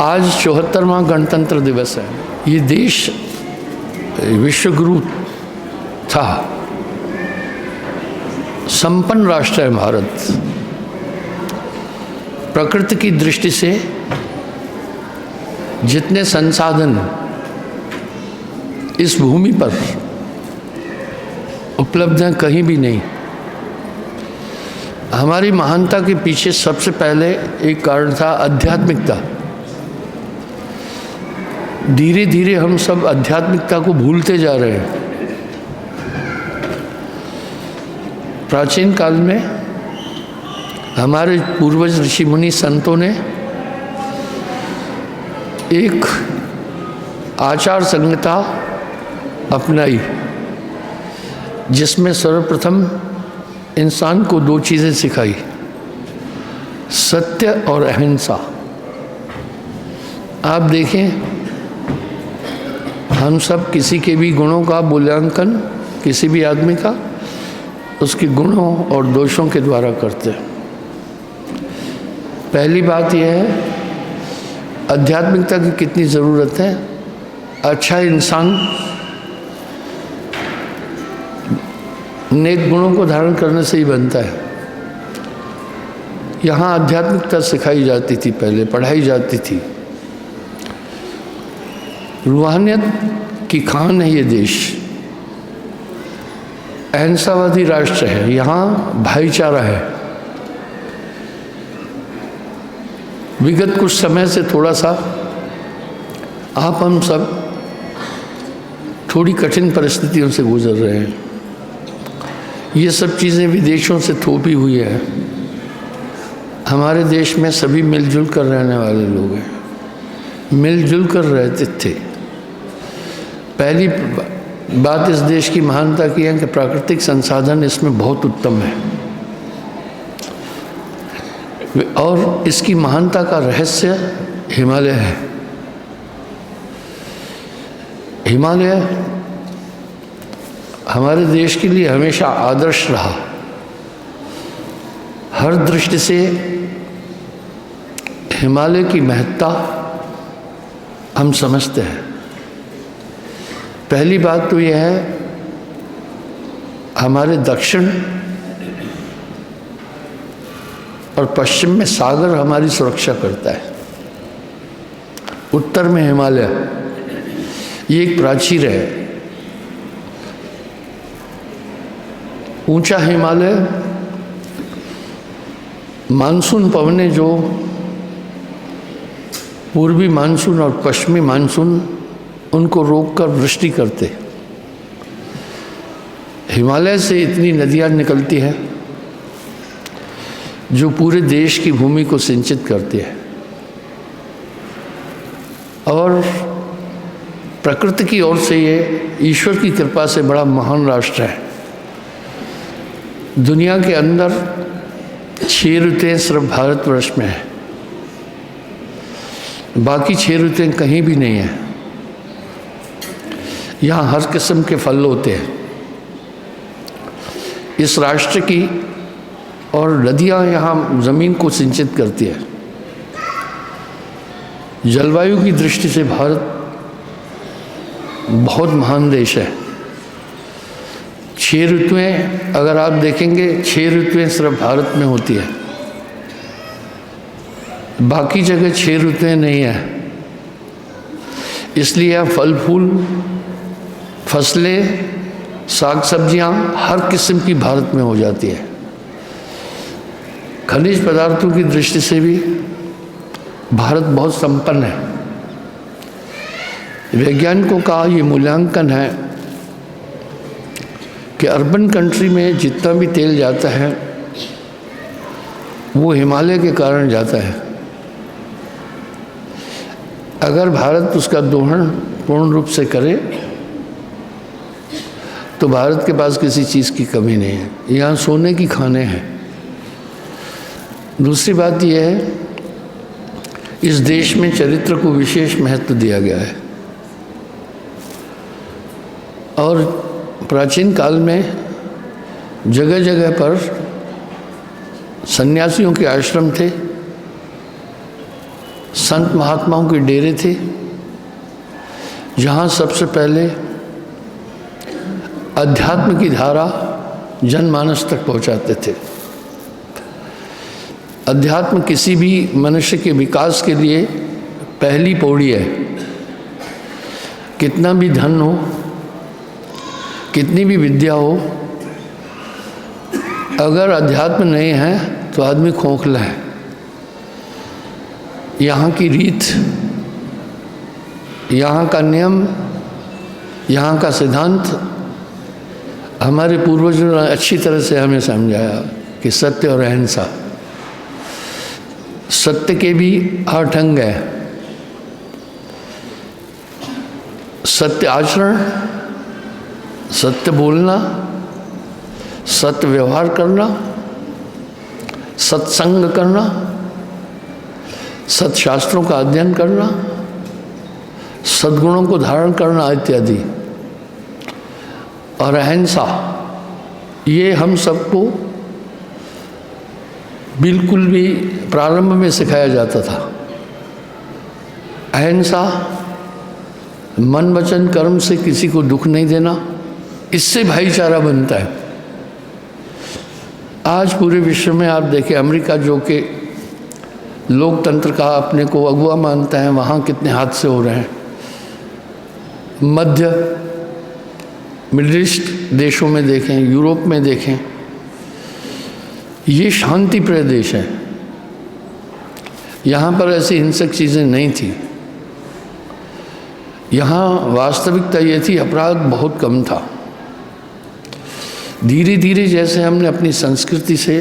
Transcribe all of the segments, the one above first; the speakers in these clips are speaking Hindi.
आज 74वां गणतंत्र दिवस है। ये देश विश्वगुरु था, संपन्न राष्ट्र है भारत। प्रकृति की दृष्टि से जितने संसाधन इस भूमि पर उपलब्ध हैं कहीं भी नहीं। हमारी महानता के पीछे सबसे पहले एक कारण था आध्यात्मिकता। धीरे धीरे हम सब आध्यात्मिकता को भूलते जा रहे हैं। प्राचीन काल में हमारे पूर्वज ऋषि मुनि संतों ने एक आचार संहिता अपनाई, जिसमें सर्वप्रथम इंसान को दो चीज़ें सिखाई, सत्य और अहिंसा। आप देखें, हम सब किसी के भी गुणों का मूल्यांकन किसी भी आदमी का उसके गुणों और दोषों के द्वारा करते हैं। पहली बात यह है आध्यात्मिकता की कितनी ज़रूरत है। अच्छा इंसान नेक गुणों को धारण करने से ही बनता है। यहाँ आध्यात्मिकता सिखाई जाती थी, पहले पढ़ाई जाती थी। रूहानियत की खान है ये देश, अहिंसावादी राष्ट्र है, यहाँ भाईचारा है। विगत कुछ समय से थोड़ा सा आप हम सब थोड़ी कठिन परिस्थितियों से गुजर रहे हैं। ये सब चीज़ें विदेशों से थोपी हुई है। हमारे देश में सभी मिलजुल कर रहने वाले लोग हैं, मिलजुल कर रहते थे। पहली बात इस देश की महानता की है कि प्राकृतिक संसाधन इसमें बहुत उत्तम है, और इसकी महानता का रहस्य हिमालय है। हिमालय हमारे देश के लिए हमेशा आदर्श रहा। हर दृष्टि से हिमालय की महत्ता हम समझते हैं। पहली बात तो यह है, हमारे दक्षिण और पश्चिम में सागर हमारी सुरक्षा करता है। उत्तर में हिमालय, ये एक प्राचीर है। ऊंचा हिमालय मानसून पवनें जो पूर्वी मानसून और पश्चिमी मानसून उनको रोककर वृष्टि करते। हिमालय से इतनी नदियाँ निकलती हैं जो पूरे देश की भूमि को सिंचित करती है, और प्रकृति की ओर से ये ईश्वर की कृपा से बड़ा महान राष्ट्र है। दुनिया के अंदर 6 ऋतुएं सिर्फ भारतवर्ष में है, बाकी 6 ऋतुएं कहीं भी नहीं है। यहाँ हर किस्म के फल होते हैं। इस राष्ट्र की और नदियाँ यहाँ ज़मीन को सिंचित करती है। जलवायु की दृष्टि से भारत बहुत महान देश है। 6 ऋतुएं अगर आप देखेंगे, 6 ऋतुएं सिर्फ भारत में होती है, बाकी जगह 6 ऋतुएं नहीं है। इसलिए यहाँ फल फूल, फसलें, साग सब्जियाँ हर किस्म की भारत में हो जाती है। खनिज पदार्थों की दृष्टि से भी भारत बहुत संपन्न है। वैज्ञानिकों का ये मूल्यांकन है कि अर्बन कंट्री में जितना भी तेल जाता है वो हिमालय के कारण जाता है। अगर भारत उसका दोहन पूर्ण रूप से करे तो भारत के पास किसी चीज़ की कमी नहीं है। यहाँ सोने की खानें हैं। दूसरी बात यह है, इस देश में चरित्र को विशेष महत्व दिया गया है, और प्राचीन काल में जगह जगह पर सन्यासियों के आश्रम थे, संत महात्माओं के डेरे थे, जहाँ सबसे पहले अध्यात्म की धारा जनमानस तक पहुँचाते थे। अध्यात्म किसी भी मनुष्य के विकास के लिए पहली पौड़ी है। कितना भी धन हो, कितनी भी विद्या हो, अगर अध्यात्म नहीं है तो आदमी खोखला है। यहाँ की रीत, यहाँ का नियम, यहाँ का सिद्धांत हमारे पूर्वजों ने अच्छी तरह से हमें समझाया कि सत्य और अहिंसा। सत्य के भी 8 अंग है। सत्य आचरण, सत्य बोलना, सत्य व्यवहार करना, सत्संग करना, सत्शास्त्रों का अध्ययन करना, सद्गुणों को धारण करना इत्यादि। और अहिंसा, ये हम सबको बिल्कुल भी प्रारंभ में सिखाया जाता था। अहिंसा, मन वचन कर्म से किसी को दुख नहीं देना, इससे भाईचारा बनता है। आज पूरे विश्व में आप देखें, अमेरिका जो कि लोकतंत्र का अपने को अगुवा मानता है, वहाँ कितने हादसे हो रहे हैं। मिडिल ईस्ट देशों में देखें, यूरोप में देखें, ये शांति प्रिय देश है। यहाँ पर ऐसी हिंसक चीज़ें नहीं थी। यहाँ वास्तविकता ये थी, अपराध बहुत कम था। धीरे धीरे जैसे हमने अपनी संस्कृति से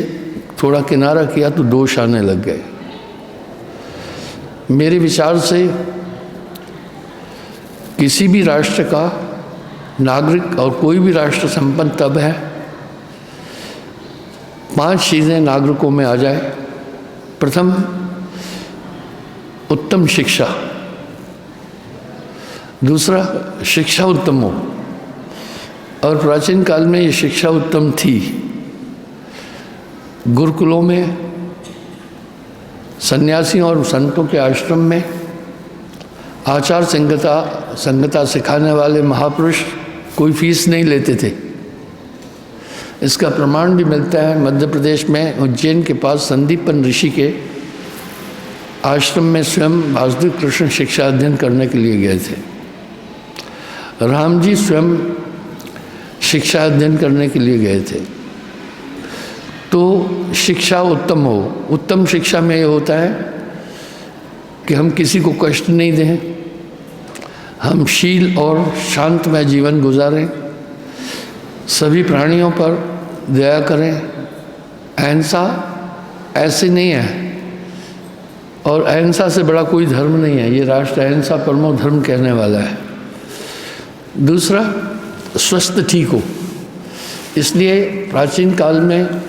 थोड़ा किनारा किया तो दोष आने लग गए। मेरे विचार से किसी भी राष्ट्र का नागरिक और कोई भी राष्ट्र संपन्न तब है 5 चीज़ें नागरिकों में आ जाए। प्रथम, उत्तम शिक्षा। दूसरा, शिक्षा उत्तम हो, और प्राचीन काल में ये शिक्षा उत्तम थी। गुरुकुलों में, सन्यासियों और संतों के आश्रम में आचार संहिता सिखाने वाले महापुरुष कोई फीस नहीं लेते थे। इसका प्रमाण भी मिलता है। मध्य प्रदेश में उज्जैन के पास संदीपन ऋषि के आश्रम में स्वयं वासुदेव कृष्ण शिक्षा अध्ययन करने के लिए गए थे। राम जी स्वयं शिक्षा अध्ययन करने के लिए गए थे। तो शिक्षा उत्तम हो। उत्तम शिक्षा में ये होता है कि हम किसी को कष्ट नहीं दें, हम शील और शांतमय जीवन गुजारें, सभी प्राणियों पर दया करें। अहिंसा ऐसे नहीं है, और अहिंसा से बड़ा कोई धर्म नहीं है। ये राष्ट्र अहिंसा परमो धर्म कहने वाला है। दूसरा, स्वस्थ ठीक हो। इसलिए प्राचीन काल में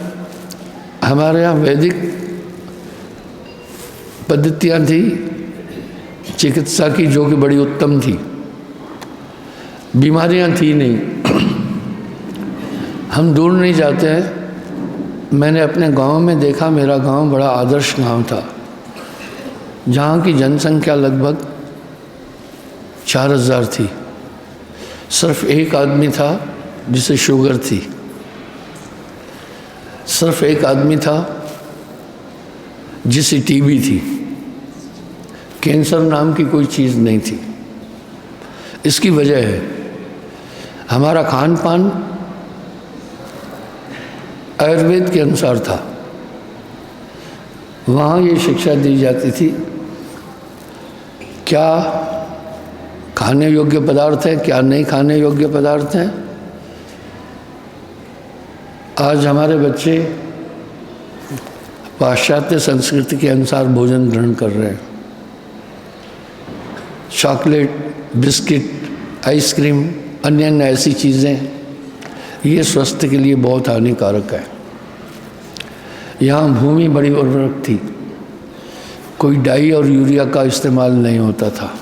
हमारे यहाँ वैदिक पद्धतियाँ थी चिकित्सा की, जो कि बड़ी उत्तम थी। बीमारियाँ थी नहीं। हम दूर नहीं जाते हैं। मैंने अपने गांव में देखा, मेरा गांव बड़ा आदर्श गांव था, जहाँ की जनसंख्या लगभग 4000 थी। सिर्फ एक आदमी था जिसे शुगर थी, सिर्फ एक आदमी था जिसे टीबी थी। कैंसर नाम की कोई चीज़ नहीं थी। इसकी वजह है हमारा खान पान आयुर्वेद के अनुसार था। वहाँ ये शिक्षा दी जाती थी क्या खाने योग्य पदार्थ है, क्या नहीं खाने योग्य पदार्थ हैं। आज हमारे बच्चे पाश्चात्य संस्कृति के अनुसार भोजन ग्रहण कर रहे हैं। चॉकलेट, बिस्किट, आइसक्रीम, अन्य ऐसी चीज़ें, ये स्वास्थ्य के लिए बहुत हानिकारक है। यहाँ भूमि बड़ी उर्वरक थी, कोई डाई और यूरिया का इस्तेमाल नहीं होता था।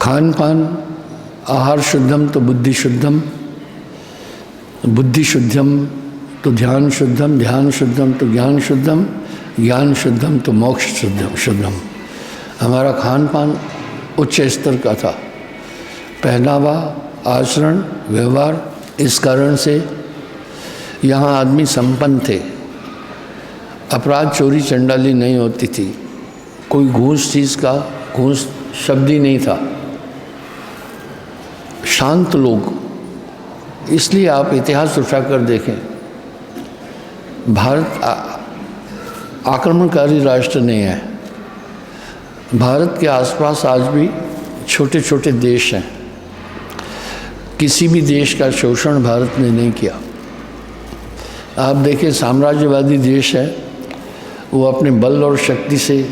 खान पान, आहार शुद्धम तो बुद्धि शुद्धम, बुद्धि शुद्धम तो ध्यान शुद्धम, ध्यान शुद्धम तो ज्ञान शुद्धम, ज्ञान शुद्धम तो मोक्ष शुद्धम। हमारा खान पान उच्च स्तर का था, पहनावा, आचरण, व्यवहार, इस कारण से यहाँ आदमी संपन्न थे। अपराध, चोरी, चंडाली नहीं होती थी, कोई घूस चीज़ का घूस शब्द ही नहीं था, शांत लोग। इसलिए आप इतिहास उठाकर देखें, भारत आक्रमणकारी राष्ट्र नहीं है। भारत के आसपास आज भी छोटे छोटे देश हैं, किसी भी देश का शोषण भारत ने नहीं किया। आप देखें, साम्राज्यवादी देश है, वो अपने बल और शक्ति से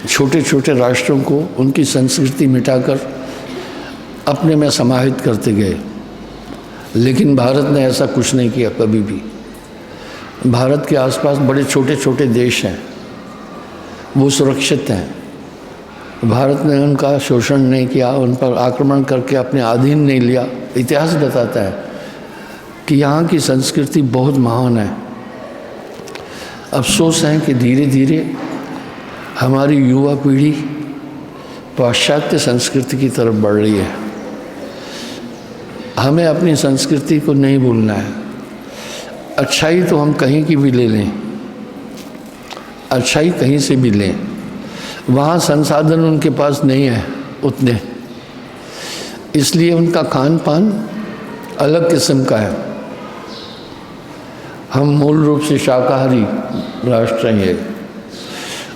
छोटे छोटे राष्ट्रों को उनकी संस्कृति मिटाकर अपने में समाहित करते गए, लेकिन भारत ने ऐसा कुछ नहीं किया कभी भी। भारत के आसपास बड़े छोटे छोटे देश हैं, वो सुरक्षित हैं। भारत ने उनका शोषण नहीं किया, उन पर आक्रमण करके अपने अधीन नहीं लिया। इतिहास बताता है कि यहाँ की संस्कृति बहुत महान है। अफसोस है कि धीरे धीरे हमारी युवा पीढ़ी पाश्चात्य संस्कृति की तरफ बढ़ रही है। हमें अपनी संस्कृति को नहीं भूलना है। अच्छाई तो हम कहीं की भी ले लें, अच्छाई कहीं से भी लें, वहाँ संसाधन उनके पास नहीं है उतने, इसलिए उनका खान पान अलग किस्म का है। हम मूल रूप से शाकाहारी राष्ट्र हैं,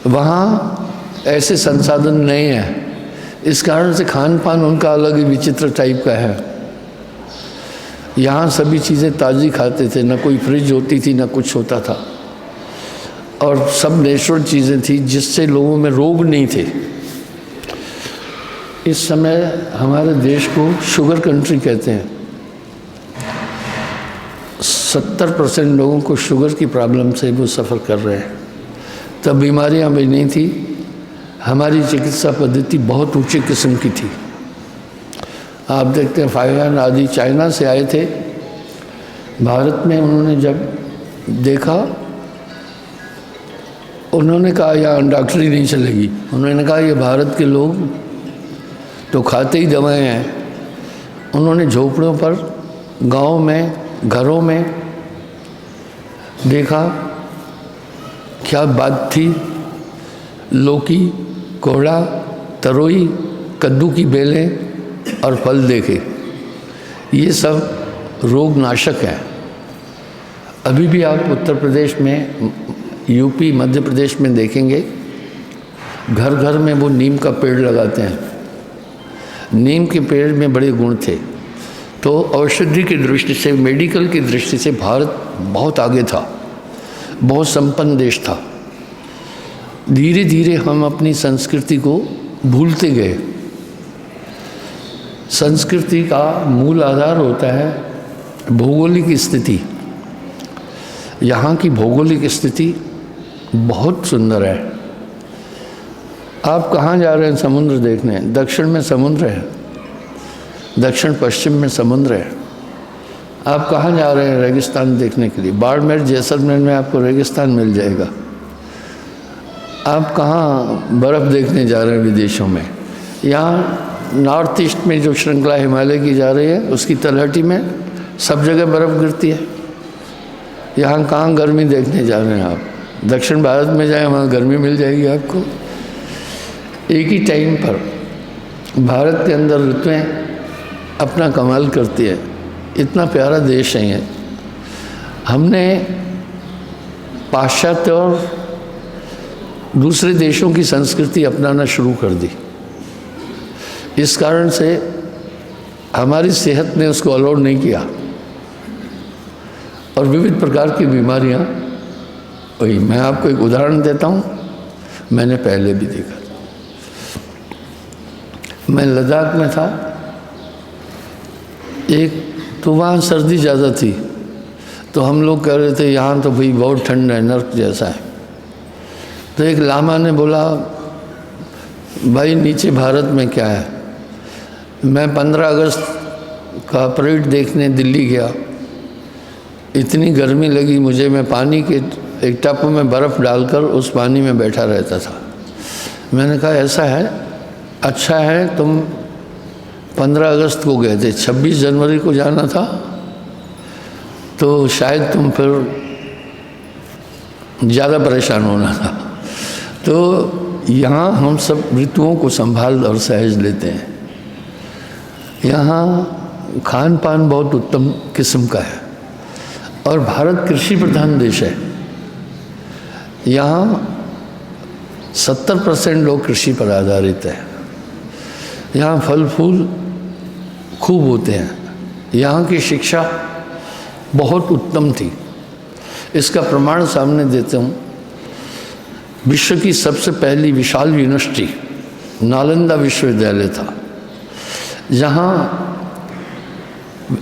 वहाँ ऐसे संसाधन नहीं है, इस कारण से खान पान उनका अलग ही विचित्र टाइप का है। यहाँ सभी चीज़ें ताज़ी खाते थे, ना कोई फ्रिज होती थी, ना कुछ होता था, और सब नेचुरल चीज़ें थी जिससे लोगों में रोग नहीं थे। इस समय हमारे देश को शुगर कंट्री कहते हैं। 70% लोगों को शुगर की प्रॉब्लम से वो सफ़र कर रहे हैं। तब बीमारियां भी नहीं थी, हमारी चिकित्सा पद्धति बहुत ऊंचे किस्म की थी। आप देखते हैं फाइयान आदि चाइना से आए थे भारत में, उन्होंने जब देखा, उन्होंने कहा यहाँ डॉक्टरी नहीं चलेगी। उन्होंने कहा ये भारत के लोग तो खाते ही दवाएं हैं। उन्होंने झोपड़ों पर, गांव में, घरों में देखा क्या बात थी। लौकी, कोहड़ा, तरोई, कद्दू की बेलें और फल देखे, ये सब रोग नाशक हैं। अभी भी आप उत्तर प्रदेश में, यूपी, मध्य प्रदेश में देखेंगे, घर घर में वो नीम का पेड़ लगाते हैं। नीम के पेड़ में बड़े गुण थे। तो औषधि की दृष्टि से, मेडिकल की दृष्टि से भारत बहुत आगे था, बहुत संपन्न देश था। धीरे धीरे हम अपनी संस्कृति को भूलते गए। संस्कृति का मूल आधार होता है भौगोलिक स्थिति। यहाँ की भौगोलिक स्थिति बहुत सुंदर है। आप कहाँ जा रहे हैं समुद्र देखने? दक्षिण में समुद्र है, दक्षिण पश्चिम में समुद्र है। आप कहाँ जा रहे हैं रेगिस्तान देखने के लिए? बाड़मेर, जैसलमेर में आपको रेगिस्तान मिल जाएगा। आप कहाँ बर्फ़ देखने जा रहे हैं विदेशों में? यहाँ नॉर्थ ईस्ट में जो श्रृंखला हिमालय की जा रही है, उसकी तलहटी में सब जगह बर्फ़ गिरती है। यहाँ कहाँ गर्मी देखने जा रहे हैं आप? दक्षिण भारत में जाएं, वहाँ गर्मी मिल जाएगी आपको। एक ही टाइम पर भारत के अंदर ऋतुएँ अपना कमाल करती है। इतना प्यारा देश है ये। हमने पाश्चात्य और दूसरे देशों की संस्कृति अपनाना शुरू कर दी। इस कारण से हमारी सेहत ने उसको अलाउ नहीं किया, और विविध प्रकार की बीमारियां। वही मैं आपको एक उदाहरण देता हूँ, मैंने पहले भी देखा था। मैं लद्दाख में था, एक तो वहाँ सर्दी ज़्यादा थी, तो हम लोग कह रहे थे यहाँ तो भाई बहुत ठंड है, नर्क जैसा है। तो एक लामा ने बोला, भाई नीचे भारत में क्या है? मैं 15 अगस्त का परेड देखने दिल्ली गया, इतनी गर्मी लगी मुझे, मैं पानी के एक टब में बर्फ़ डालकर उस पानी में बैठा रहता था। मैंने कहा ऐसा है, अच्छा है तुम 15 अगस्त को गए थे, 26 जनवरी को जाना था तो शायद तुम फिर ज़्यादा परेशान होना था। तो यहाँ हम सब ऋतुओं को संभाल और सहज लेते हैं। यहाँ खान पान बहुत उत्तम किस्म का है और भारत कृषि प्रधान देश है। यहाँ 70% लोग कृषि पर आधारित है। यहाँ फल फूल खूब होते हैं। यहाँ की शिक्षा बहुत उत्तम थी। इसका प्रमाण सामने देता हूँ। विश्व की सबसे पहली विशाल यूनिवर्सिटी नालंदा विश्वविद्यालय था, जहाँ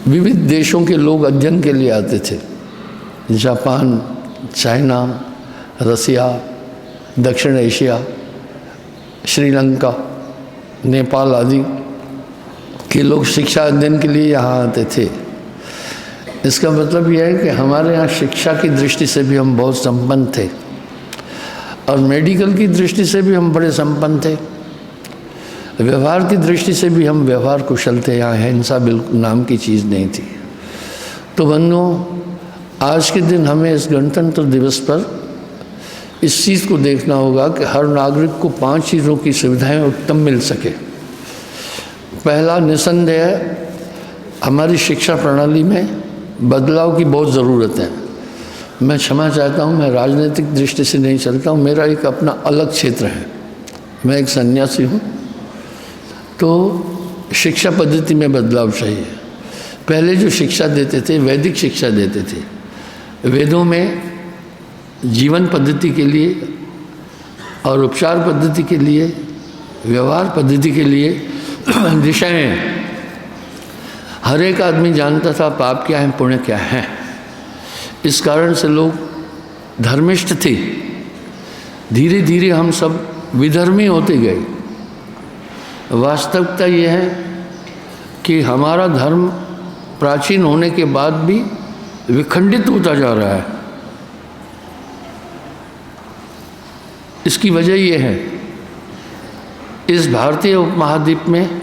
विविध देशों के लोग अध्ययन के लिए आते थे। जापान, चाइना, रसिया, दक्षिण एशिया, श्रीलंका, नेपाल आदि के लोग शिक्षा अध्ययन के लिए यहाँ आते थे। इसका मतलब यह है कि हमारे यहाँ शिक्षा की दृष्टि से भी हम बहुत संपन्न थे और मेडिकल की दृष्टि से भी हम बड़े संपन्न थे। व्यवहार की दृष्टि से भी हम व्यवहार कुशल थे। यहाँ हिंसा बिल्कुल नाम की चीज़ नहीं थी। तो बंधुओं, आज के दिन हमें इस गणतंत्र दिवस पर इस चीज़ को देखना होगा कि हर नागरिक को 5 चीज़ों की सुविधाएं उत्तम मिल सके। पहला, निसंदेह हमारी शिक्षा प्रणाली में बदलाव की बहुत ज़रूरत है। मैं क्षमा चाहता हूँ, मैं राजनीतिक दृष्टि से नहीं चलता हूँ, मेरा एक अपना अलग क्षेत्र है। मैं एक सन्यासी हूँ। तो शिक्षा पद्धति में बदलाव चाहिए। पहले जो शिक्षा देते थे, वैदिक शिक्षा देते थे। वेदों में जीवन पद्धति के लिए और उपचार पद्धति के लिए, व्यवहार पद्धति के लिए दिशाएं। हर एक आदमी जानता था पाप क्या है, पुण्य क्या है। इस कारण से लोग धर्मिष्ठ थे। धीरे धीरे हम सब विधर्मी होते गए। वास्तविकता यह है कि हमारा धर्म प्राचीन होने के बाद भी विखंडित होता जा रहा है। इसकी वजह यह है, इस भारतीय उपमहाद्वीप में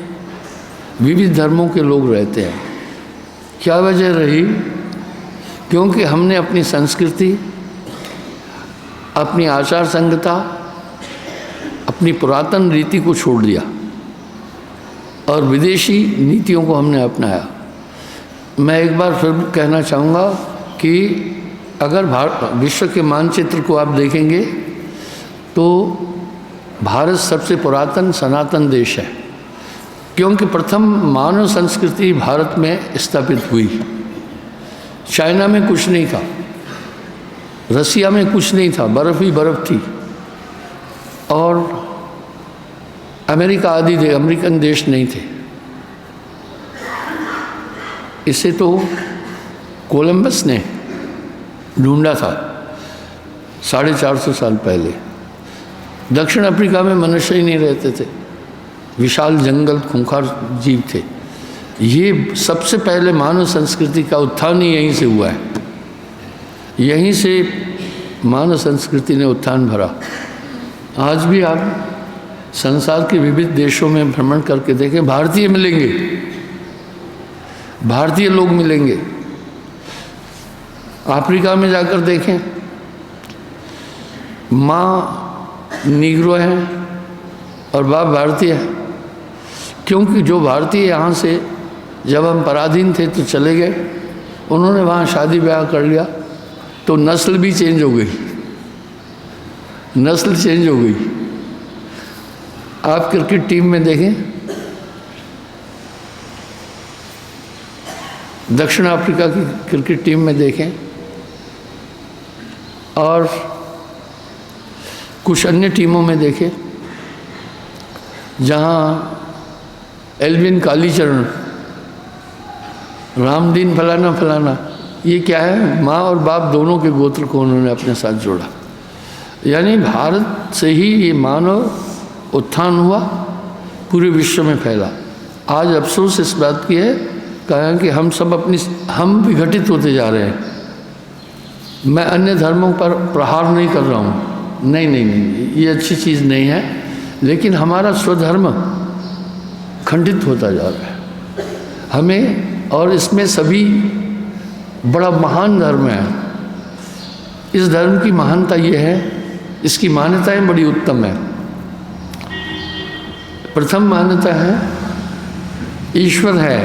विविध धर्मों के लोग रहते हैं। क्या वजह रही? क्योंकि हमने अपनी संस्कृति, अपनी आचार संहिता, अपनी पुरातन रीति को छोड़ दिया और विदेशी नीतियों को हमने अपनाया। मैं एक बार फिर कहना चाहूँगा कि अगर विश्व के मानचित्र को आप देखेंगे तो भारत सबसे पुरातन सनातन देश है, क्योंकि प्रथम मानव संस्कृति भारत में स्थापित हुई। चाइना में कुछ नहीं था, रसिया में कुछ नहीं था, बर्फ़ ही बर्फ़ थी, और अमेरिका आदि अमेरिकन देश नहीं थे। इसे तो कोलंबस ने ढूंढा था 450 साल पहले। दक्षिण अफ्रीका में मनुष्य ही नहीं रहते थे, विशाल जंगल, खूंखार जीव थे। ये सबसे पहले मानव संस्कृति का उत्थान ही यहीं से हुआ है। यहीं से मानव संस्कृति ने उत्थान भरा। आज भी आप संसार के विविध देशों में भ्रमण करके देखें, भारतीय मिलेंगे, भारतीय लोग मिलेंगे। अफ्रीका में जाकर देखें, माँ नीग्रो है और बाप भारतीय है। क्योंकि जो भारतीय यहाँ से जब हम पराधीन थे तो चले गए, उन्होंने वहाँ शादी ब्याह कर लिया, तो नस्ल भी चेंज हो गई, नस्ल चेंज हो गई। आप क्रिकेट टीम में देखें, दक्षिण अफ्रीका की क्रिकेट टीम में देखें और कुछ अन्य टीमों में देखें जहाँ एल्विन कालीचरण, रामदीन फलाना फलाना, ये क्या है? माँ और बाप दोनों के गोत्र को उन्होंने अपने साथ जोड़ा। यानी भारत से ही ये मानव उत्थान हुआ, पूरे विश्व में फैला। आज अफसोस इस बात की है कहा कि हम सब हम विघटित होते जा रहे हैं। मैं अन्य धर्मों पर प्रहार नहीं कर रहा हूँ, नहीं नहीं नहीं, ये अच्छी चीज़ नहीं है, लेकिन हमारा स्वधर्म खंडित होता जा रहा है हमें, और इसमें सभी बड़ा महान धर्म है। इस धर्म की महानता ये है, इसकी मान्यताएं बड़ी उत्तम है। प्रथम मान्यता है ईश्वर है,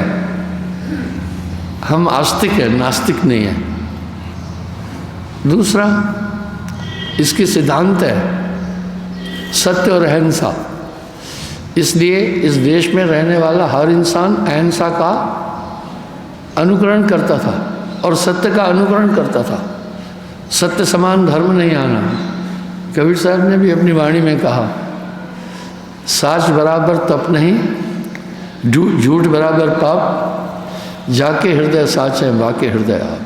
हम आस्तिक हैं, नास्तिक नहीं है। दूसरा, इसके सिद्धांत है सत्य और अहिंसा, इसलिए इस देश में रहने वाला हर इंसान अहिंसा का अनुकरण करता था और सत्य का अनुकरण करता था। सत्य समान धर्म नहीं आना। कबीर साहब ने भी अपनी वाणी में कहा, साच बराबर तप नहीं, झूठ बराबर पाप, जाके हृदय साच है बाके हृदय आप।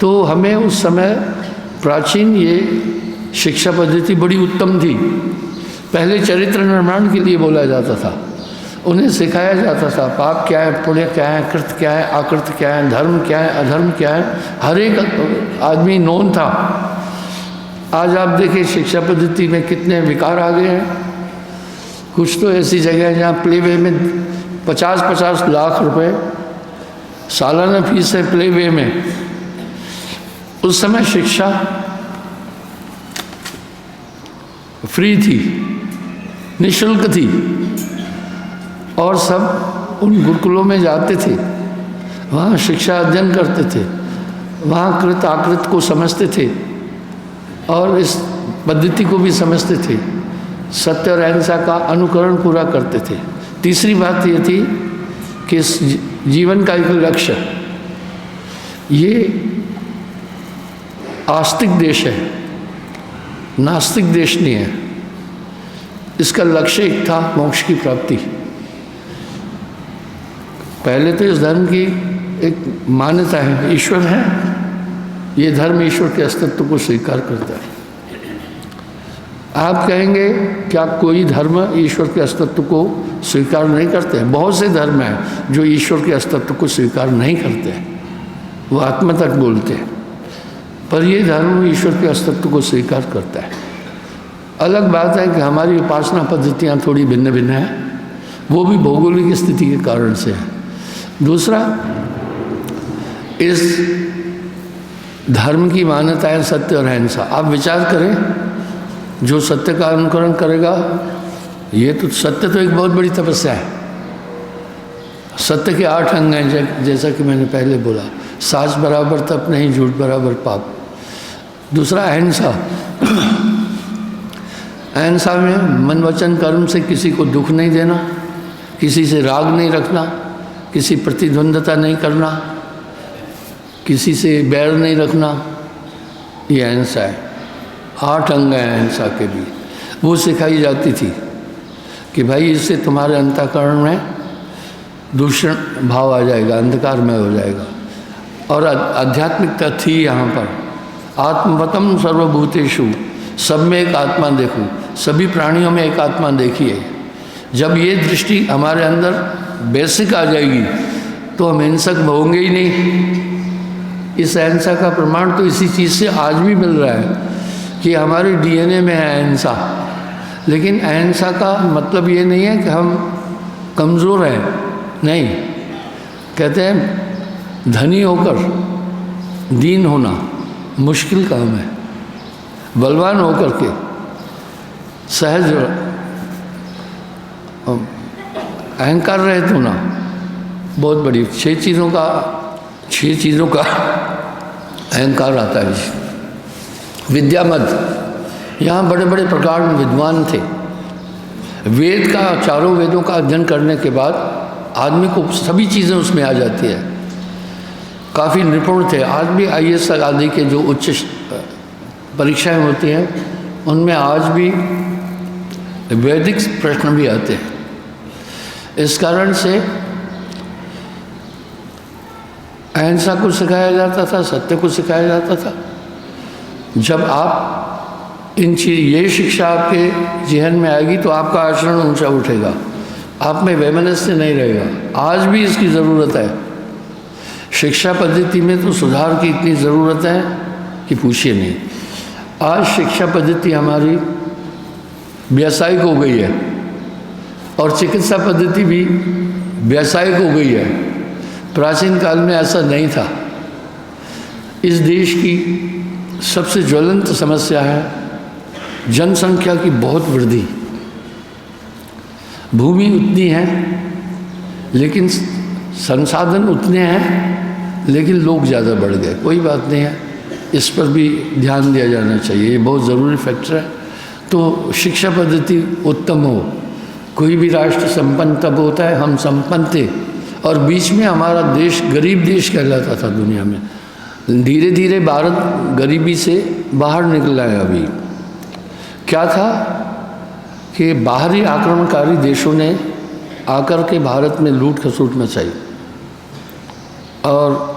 तो हमें उस समय प्राचीन ये शिक्षा पद्धति बड़ी उत्तम थी। पहले चरित्र निर्माण के लिए बोला जाता था, उन्हें सिखाया जाता था पाप क्या है, पुण्य क्या है, कृत क्या है, अकृत क्या है, धर्म क्या है, अधर्म क्या है, हर एक आदमी नोन था। आज आप देखिए शिक्षा पद्धति में कितने विकार आ गए हैं। कुछ तो ऐसी जगह है जहाँ प्ले वे में 50-50 लाख रुपए सालाना फीस है प्ले वे में। उस समय शिक्षा फ्री थी, निःशुल्क थी, और सब उन गुरुकुलों में जाते थे, वहाँ शिक्षा अध्ययन करते थे, वहाँ कृत आकृत को समझते थे और इस पद्धति को भी समझते थे, सत्य और अहिंसा का अनुकरण पूरा करते थे। तीसरी बात ये थी कि इस जीवन का एक लक्ष्य, ये आस्तिक देश है, नास्तिक देश नहीं है। इसका लक्ष्य एक था मोक्ष की प्राप्ति। पहले तो इस धर्म की एक मान्यता है ईश्वर है, ये धर्म ईश्वर के अस्तित्व को स्वीकार करता है। आप कहेंगे क्या कोई धर्म ईश्वर के अस्तित्व को स्वीकार नहीं करते हैं? बहुत से धर्म हैं जो ईश्वर के अस्तित्व को स्वीकार नहीं करते हैं, वो आत्मा तक बोलते हैं, पर ये धर्म ईश्वर के अस्तित्व को स्वीकार करता है। अलग बात है कि हमारी उपासना पद्धतियाँ थोड़ी भिन्न भिन्न हैं, वो भी भौगोलिक स्थिति के कारण से है। दूसरा, इस धर्म की मान्यता है सत्य और अहिंसा। आप विचार करें, जो सत्य का अनुकरण करेगा, ये तो सत्य तो एक बहुत बड़ी तपस्या है। सत्य के 8 अंग हैं, जैसा कि मैंने पहले बोला, साच बराबर तप नहीं, झूठ बराबर पाप। दूसरा अहिंसा, अहिंसा में मन वचन कर्म से किसी को दुख नहीं देना, किसी से राग नहीं रखना, किसी प्रतिद्वंदता नहीं करना, किसी से बैर नहीं रखना, ये अहिंसा है। 8 अंग हैं अहिंसा के भी। वो सिखाई जाती थी कि भाई इससे तुम्हारे अंतःकरण में दूषण भाव आ जाएगा, अंधकारमय हो जाएगा। और आध्यात्मिकता थी यहाँ पर, आत्मवतम सर्वभूतेषु, सब में एक आत्मा देखूँ, सभी प्राणियों में एक आत्मा देखिए। जब ये दृष्टि हमारे अंदर बेसिक आ जाएगी तो हम हिंसक होंगे ही नहीं। इस अहिंसा का प्रमाण तो इसी चीज़ से आज भी मिल रहा है कि हमारे डीएनए में है अहिंसा। लेकिन अहिंसा का मतलब ये नहीं है कि हम कमज़ोर हैं, नहीं। कहते हैं धनी होकर दीन होना मुश्किल काम है, बलवान होकर के सहज अहंकार रहित होना बहुत बड़ी। 6 चीज़ों का अहंकार आता है। विद्या मद, यहाँ बड़े बड़े प्रकार में विद्वान थे। वेद का, चारों वेदों का अध्ययन करने के बाद आदमी को सभी चीज़ें उसमें आ जाती है। काफ़ी निपुण थे। आज भी IAS आदि के जो उच्च परीक्षाएं होती हैं उनमें आज भी वैदिक प्रश्न भी आते हैं। इस कारण से अहिंसा को सिखाया जाता था, सत्य को सिखाया जाता था। जब आप ये शिक्षा आपके जेहन में आएगी तो आपका आचरण ऊंचा उठेगा, आप में वैमनस्य नहीं रहेगा। आज भी इसकी ज़रूरत है। शिक्षा पद्धति में तो सुधार की इतनी ज़रूरत है कि पूछिए नहीं। आज शिक्षा पद्धति हमारी व्यावसायिक हो गई है और चिकित्सा पद्धति भी व्यावसायिक हो गई है। प्राचीन काल में ऐसा नहीं था। इस देश की सबसे ज्वलंत समस्या है जनसंख्या की बहुत वृद्धि। भूमि उतनी है लेकिन संसाधन उतने हैं लेकिन लोग ज़्यादा बढ़ गए। कोई बात नहीं है, इस पर भी ध्यान दिया जाना चाहिए, ये बहुत ज़रूरी फैक्टर है। तो शिक्षा पद्धति उत्तम हो। कोई भी राष्ट्र संपन्न तब होता है हम संपन्न थे और बीच में हमारा देश गरीब देश कहलाता था दुनिया में। धीरे धीरे भारत गरीबी से बाहर निकला है। अभी क्या था कि बाहरी आक्रमणकारी देशों ने आकर के भारत में लूट खसूट मचाई और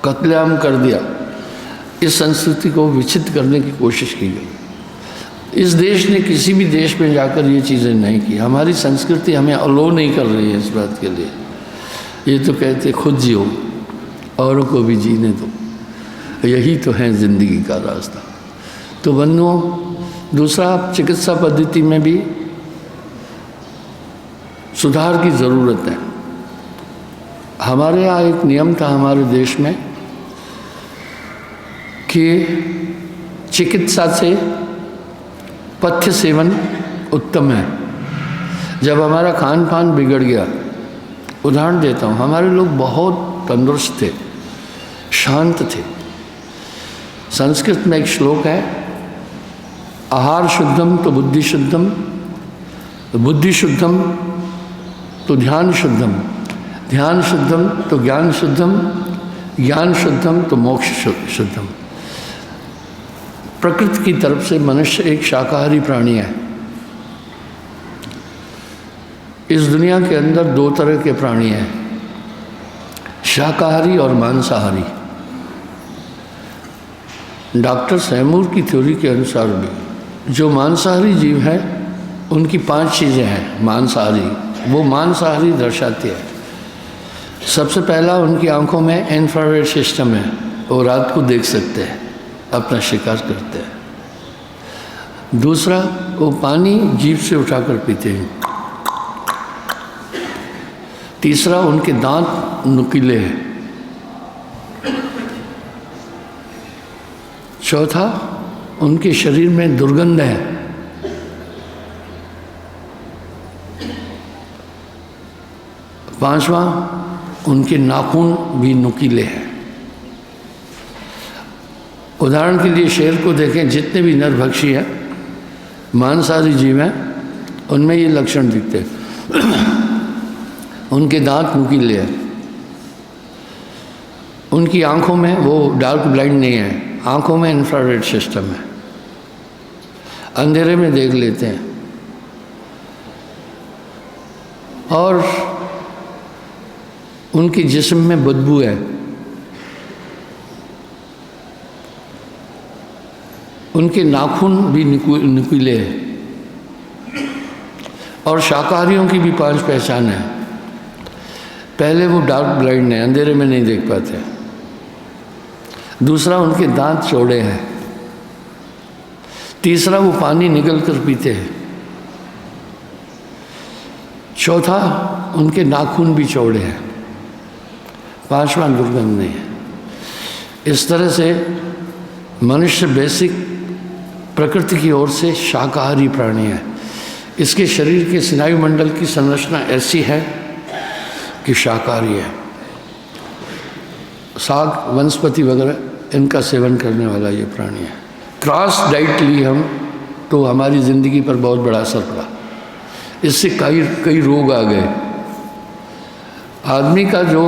कत्लेआम कर दिया। इस संस्कृति को विकसित करने की कोशिश की गई। इस देश ने किसी भी देश में जाकर ये चीज़ें नहीं की। हमारी संस्कृति हमें अलो नहीं कर रही है इस बात के लिए। ये तो कहते खुद जियो औरों को भी जीने दो, यही तो है ज़िंदगी का रास्ता। तो बंधुओं, दूसरा चिकित्सा पद्धति में भी सुधार की ज़रूरत है। हमारे यहाँ एक नियम था हमारे देश में कि चिकित्सा से पथ्य सेवन उत्तम है। जब हमारा खान पान बिगड़ गया, उदाहरण देता हूँ, हमारे लोग बहुत तंदुरुस्त थे, शांत थे। संस्कृत में एक श्लोक है, आहार शुद्धम तो बुद्धि शुद्धम, बुद्धि शुद्धम तो ध्यान शुद्धम, ध्यान शुद्धम तो ज्ञान शुद्धम, ज्ञान शुद्धम तो मोक्ष शुद्धम। प्रकृति की तरफ से मनुष्य एक शाकाहारी प्राणी है। इस दुनिया के अंदर दो तरह के प्राणी हैं, शाकाहारी और मांसाहारी। डॉक्टर सैमूर की थ्योरी के अनुसार भी जो मांसाहारी जीव हैं उनकी 5 चीज़ें हैं मांसाहारी, वो मांसाहारी दर्शाती है। सबसे पहला, उनकी आंखों में इंफ्रारेड सिस्टम है, वो रात को देख सकते हैं, अपना शिकार करते हैं। दूसरा, वो पानी जीभ से उठाकर पीते हैं। तीसरा, उनके दांत नुकीले हैं। चौथा, उनके शरीर में दुर्गंध है। पांचवा, उनके नाखून भी नुकीले हैं। उदाहरण के लिए शेर को देखें, जितने भी नरभक्षी हैं, मांसाहारी जीव हैं, उनमें ये लक्षण दिखते हैं। उनके दांत नुकीले हैं, उनकी आंखों में वो डार्क ब्लाइंड नहीं है, आंखों में इंफ्रारेड सिस्टम है, अंधेरे में देख लेते हैं। और उनके जिस्म में बदबू है। उनके नाखून भी नुकीले हैं। और शाकाहारियों की भी 5 पहचान है। पहले, वो डार्क ब्लाइंड है, अंधेरे में नहीं देख पाते। दूसरा, उनके दांत चौड़े हैं। तीसरा, वो पानी निगल कर पीते हैं। चौथा, उनके नाखून भी चौड़े हैं। पांचवा, दुर्गंध नहीं है। इस तरह से मनुष्य बेसिक प्रकृति की ओर से शाकाहारी प्राणी है। इसके शरीर के स्नायु मंडल की संरचना ऐसी है कि शाकाहारी है। साग, वनस्पति वगैरह इनका सेवन करने वाला ये प्राणी है। क्रॉस डाइट ली हम तो हमारी ज़िंदगी पर बहुत बड़ा असर पड़ा। इससे कई रोग आ गए। आदमी का जो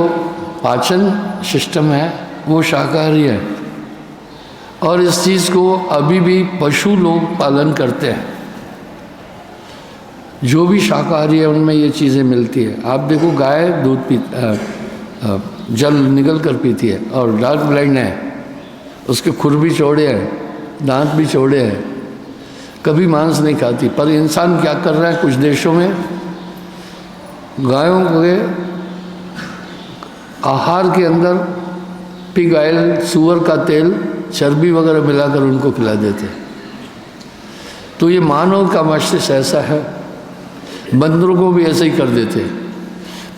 पाचन सिस्टम है वो शाकाहारी है और इस चीज़ को अभी भी पशु लोग पालन करते हैं। जो भी शाकाहारी है उनमें ये चीज़ें मिलती है। आप देखो, गाय दूध जल निगल कर पीती है और डार्क ब्लाइंड है, उसके खुर भी चौड़े हैं, दांत भी चौड़े हैं, कभी मांस नहीं खाती। पर इंसान क्या कर रहा है, कुछ देशों में गायों के आहार के अंदर पिग ऑयल, सूअर का तेल चर्बी वगैरह मिलाकर उनको खिला देते। तो ये मानव का मस्तिष्क ऐसा है, बंदरों को भी ऐसे ही कर देते।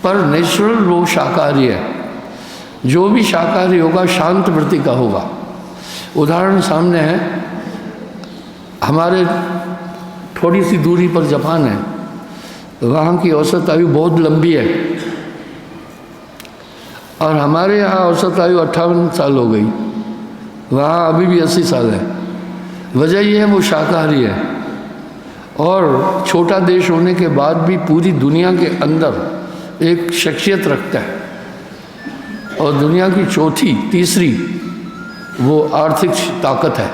पर नेचुरल वो शाकाहारी है। जो भी शाकाहारी होगा शांत वृत्ति का होगा। उदाहरण सामने है, हमारे थोड़ी सी दूरी पर जापान है, वहाँ की औसत आयु बहुत लंबी है और हमारे यहाँ औसत आयु 58 साल हो गई, वहाँ अभी भी 80 साल है। वजह यह है वो शाकाहारी है और छोटा देश होने के बाद भी पूरी दुनिया के अंदर एक शख्सियत रखता है और दुनिया की चौथी तीसरी वो आर्थिक ताकत है।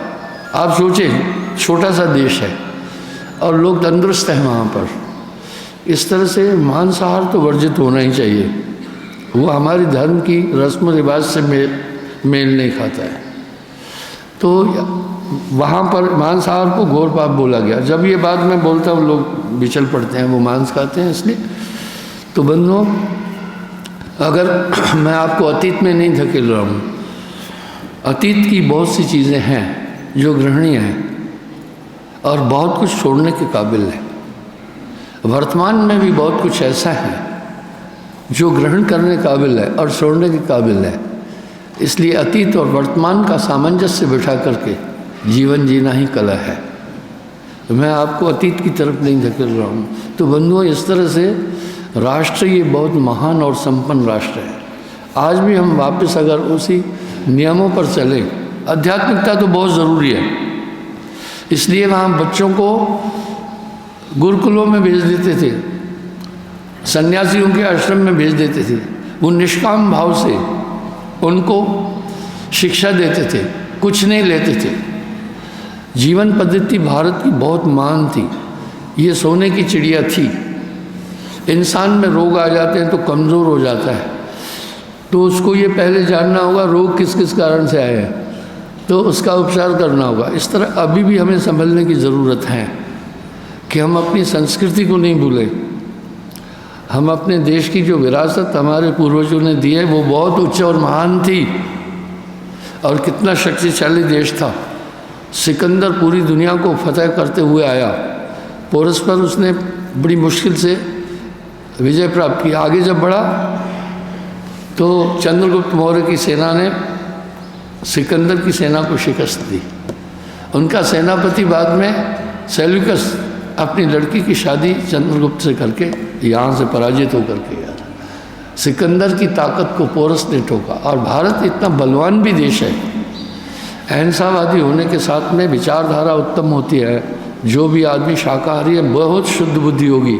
आप सोचें, छोटा सा देश है और लोग तंदुरुस्त हैं वहाँ पर। इस तरह से मांसाहार तो वर्जित होना ही चाहिए, वो हमारे धर्म की रस्म रिवाज से मेल नहीं खाता है। तो वहाँ पर मांसाहार को घोर पाप बोला गया। जब ये बात मैं बोलता हूँ लोग बिचल पड़ते हैं, वो मांस खाते हैं इसलिए। तो बंधुओं, अगर मैं आपको अतीत में नहीं धकेल रहा हूँ, अतीत की बहुत सी चीज़ें हैं जो ग्रहणीय हैं और बहुत कुछ छोड़ने के काबिल है। वर्तमान में भी बहुत कुछ ऐसा है जो ग्रहण करने काबिल है और छोड़ने के काबिल है। इसलिए अतीत और वर्तमान का सामंजस्य बिठा करके जीवन जीना ही कला है। मैं आपको अतीत की तरफ नहीं धकेल रहा हूँ। तो बंधुओं, इस तरह से राष्ट्र ये बहुत महान और संपन्न राष्ट्र है। आज भी हम वापस अगर उसी नियमों पर चलें, आध्यात्मिकता तो बहुत ज़रूरी है, इसलिए वहाँ बच्चों को गुरुकुलों में भेज देते थे, सन्यासियों के आश्रम में भेज देते थे। वो निष्काम भाव से उनको शिक्षा देते थे, कुछ नहीं लेते थे। जीवन पद्धति भारत की बहुत महान थी, ये सोने की चिड़िया थी। इंसान में रोग आ जाते हैं तो कमज़ोर हो जाता है, तो उसको ये पहले जानना होगा रोग किस किस कारण से आए हैं, तो उसका उपचार करना होगा। इस तरह अभी भी हमें संभलने की ज़रूरत है कि हम अपनी संस्कृति को नहीं भूलें। हम अपने देश की जो विरासत हमारे पूर्वजों ने दी है वो बहुत उच्च और महान थी और कितना शक्तिशाली देश था। सिकंदर पूरी दुनिया को फतह करते हुए आया, पोरस पर उसने बड़ी मुश्किल से विजय प्राप्त की। आगे जब बढ़ा तो चंद्रगुप्त मौर्य की सेना ने सिकंदर की सेना को शिकस्त दी। उनका सेनापति बाद में सेल्यूकस अपनी लड़की की शादी चंद्रगुप्त से करके यहाँ से पराजित होकर के गया। सिकंदर की ताकत को पोरस ने ठोका। और भारत इतना बलवान भी देश है, अहिंसावादी होने के साथ में विचारधारा उत्तम होती है। जो भी आदमी शाकाहारी है बहुत शुद्ध बुद्धि होगी,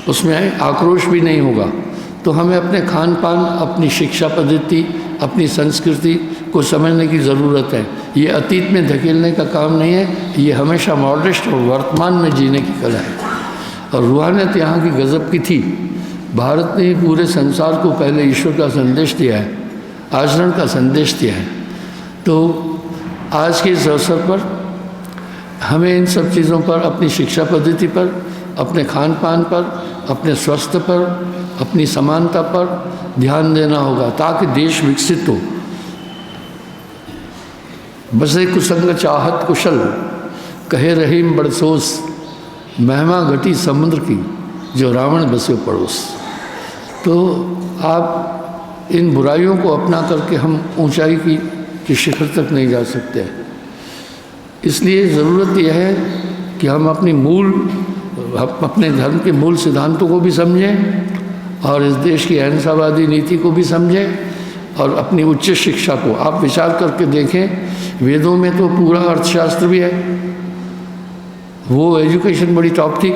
उसमें आक्रोश भी नहीं होगा। तो हमें अपने खान पान, अपनी शिक्षा पद्धति, अपनी संस्कृति को समझने की ज़रूरत है। ये अतीत में धकेलने का काम नहीं है, ये हमेशा मॉडरेट और वर्तमान में जीने की कला है। और रूहानियत यहाँ की गज़ब की थी। भारत ने पूरे संसार को पहले ईश्वर का संदेश दिया है, आचरण का संदेश दिया है। तो आज के इस अवसर पर हमें इन सब चीज़ों पर, अपनी शिक्षा पद्धति पर, अपने खान पान पर, अपने स्वास्थ्य पर, अपनी समानता पर ध्यान देना होगा ताकि देश विकसित हो। बसे कुसंग चाहत कुशल, कहे रहीम बड़सोस, महिमा घटी समुद्र की, जो रावण बसे पड़ोस। तो आप इन बुराइयों को अपना करके हम ऊंचाई की शिखर तक नहीं जा सकते। इसलिए ज़रूरत यह है कि हम अपने धर्म के मूल सिद्धांतों को भी समझें और इस देश की अहिंसावादी नीति को भी समझें और अपनी उच्च शिक्षा को आप विचार करके देखें। वेदों में तो पूरा अर्थशास्त्र भी है, वो एजुकेशन बड़ी टॉप थी।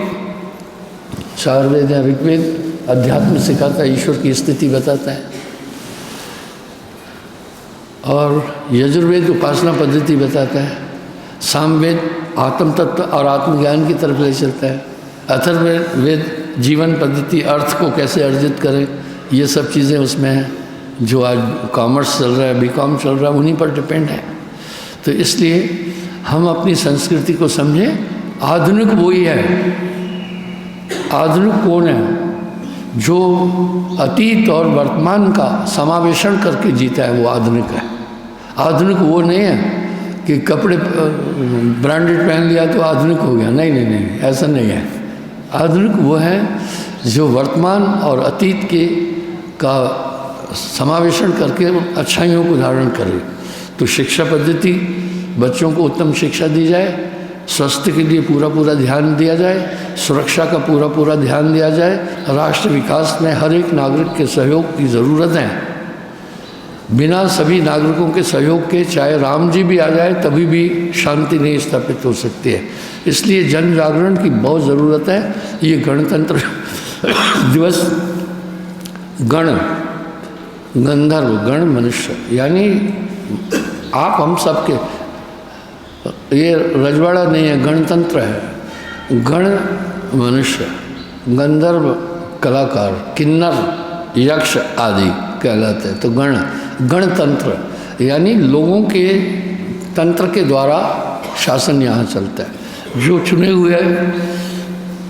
चार वेद या ऋग्वेद अध्यात्म सिखाता है, ईश्वर की स्थिति बताता है, और यजुर्वेद उपासना पद्धति बताता है, सामवेद आत्म तत्व और आत्मज्ञान की तरफ ले चलता है, अथर्ववेद जीवन पद्धति, अर्थ को कैसे अर्जित करें, ये सब चीज़ें उसमें हैं। जो आज कॉमर्स चल रहा है, बीकॉम चल रहा है, उन्हीं पर डिपेंड है। तो इसलिए हम अपनी संस्कृति को समझें। आधुनिक वही है, आधुनिक कौन है? जो अतीत और वर्तमान का समावेशन करके जीता है, वो आधुनिक है। आधुनिक वो नहीं है कि कपड़े ब्रांडेड पहन लिया तो आधुनिक हो गया। नहीं नहीं नहीं, ऐसा नहीं है। आधुनिक वो है जो वर्तमान और अतीत के का समावेशन करके अच्छाइयों को धारण करे। तो शिक्षा पद्धति, बच्चों को उत्तम शिक्षा दी जाए, स्वास्थ्य के लिए पूरा पूरा ध्यान दिया जाए, सुरक्षा का पूरा पूरा ध्यान दिया जाए। राष्ट्र विकास में हर एक नागरिक के सहयोग की ज़रूरत है। बिना सभी नागरिकों के सहयोग के चाहे राम जी भी आ जाए तभी भी शांति नहीं स्थापित हो सकती है। इसलिए जन जागरण की बहुत ज़रूरत है। ये गणतंत्र दिवस गण, गंधर्व, गण मनुष्य, यानी आप हम सब के, ये रजवाड़ा नहीं है, गणतंत्र है। गण मनुष्य, गंधर्व कलाकार, किन्नर यक्ष आदि कहलाते हैं। तो गणतंत्र यानी लोगों के तंत्र के द्वारा शासन यहाँ चलता है। जो चुने हुए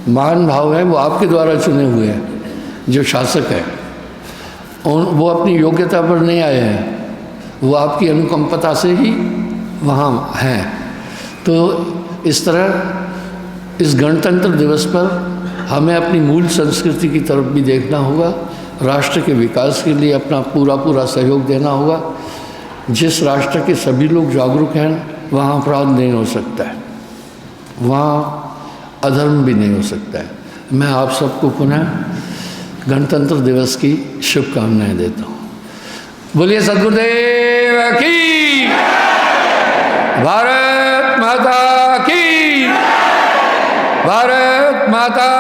महान भाव हैं वो आपके द्वारा चुने हुए हैं, जो शासक हैं वो अपनी योग्यता पर नहीं आए हैं, वो आपकी अनुकंपता से ही वहाँ हैं। तो इस तरह इस गणतंत्र दिवस पर हमें अपनी मूल संस्कृति की तरफ भी देखना होगा। राष्ट्र के विकास के लिए अपना पूरा पूरा सहयोग देना होगा। जिस राष्ट्र के सभी लोग जागरूक हैं वहाँ अपराध नहीं हो सकता है, वहाँ अधर्म भी नहीं हो सकता है। मैं आप सबको पुनः गणतंत्र दिवस की शुभकामनाएं देता हूँ। बोलिए सद्गुरुदेव की, भारत माता की, भारत माता